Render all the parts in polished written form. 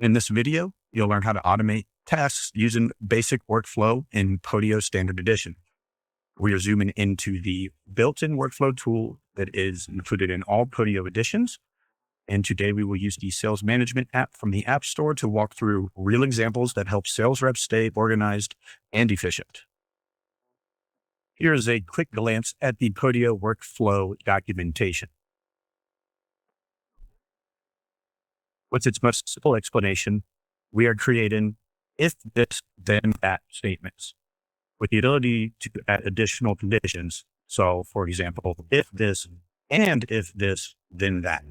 In this video, you'll learn how to automate tasks using basic workflow in Podio Standard Edition. We are zooming into the built-in workflow tool that is included in all Podio editions. And today we will use the sales management app from the App Store to walk through real examples that help sales reps stay organized and efficient. Here is a quick glance at the Podio workflow documentation. With its most simple explanation, we are creating if this, then that statements with the ability to add additional conditions. So for example, if this, and if this, then that.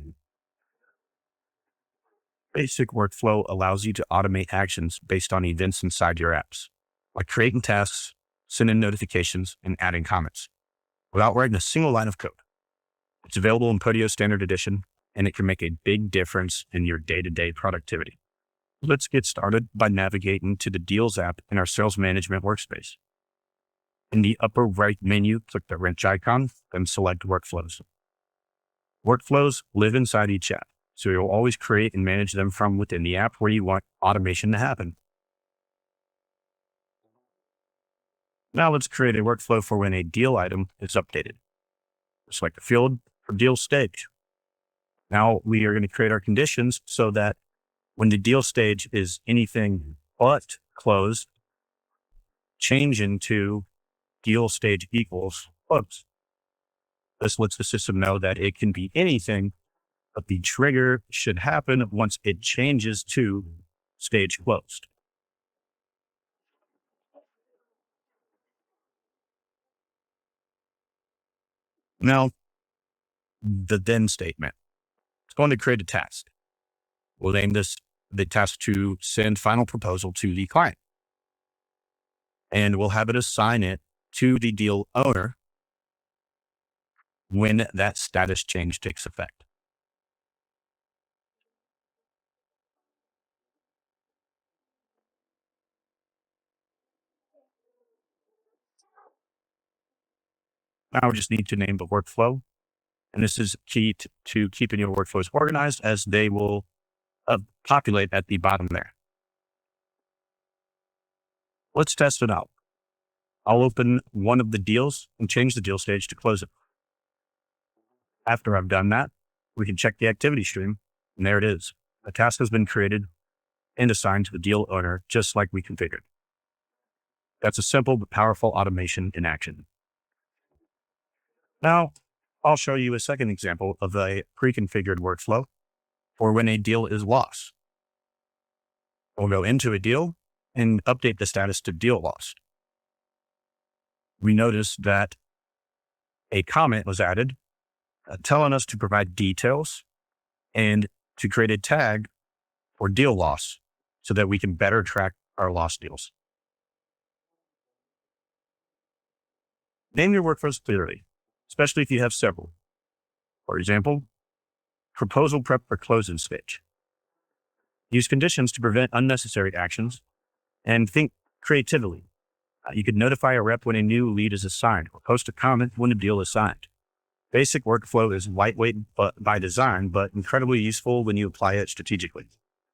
Basic workflow allows you to automate actions based on events inside your apps, like creating tasks, sending notifications, and adding comments without writing a single line of code. It's available in Podio Standard Edition, and it can make a big difference in your day-to-day productivity. Let's get started by navigating to the Deals app in our sales management workspace. In the upper right menu, click the wrench icon, then select Workflows. Workflows live inside each app, so you'll always create and manage them from within the app where you want automation to happen. Now let's create a workflow for when a deal item is updated. Select the field for deal stage. Now we are going to create our conditions so that when the deal stage is anything but closed, change into deal stage equals closed. This lets the system know that it can be anything, but the trigger should happen once it changes to stage closed. Now, the then statement. It's going to create a task. We'll name this the task to send final proposal to the client. And we'll have it assign it to the deal owner when that status change takes effect. Now we just need to name the workflow. And this is key to keeping your workflows organized, as they will populate at the bottom there. Let's test it out. I'll open one of the deals and change the deal stage to close it. After I've done that, we can check the activity stream, and there it is. A task has been created and assigned to the deal owner, just like we configured. That's a simple but powerful automation in action. Now, I'll show you a second example of a pre-configured workflow for when a deal is lost. We'll go into a deal and update the status to deal lost. We notice that a comment was added telling us to provide details and to create a tag for deal loss so that we can better track our lost deals. Name your workflows clearly, especially if you have several. For example, proposal prep for closing stage. Use conditions to prevent unnecessary actions and think creatively. You could notify a rep when a new lead is assigned or post a comment when a deal is signed. Basic workflow is lightweight by design, but incredibly useful when you apply it strategically.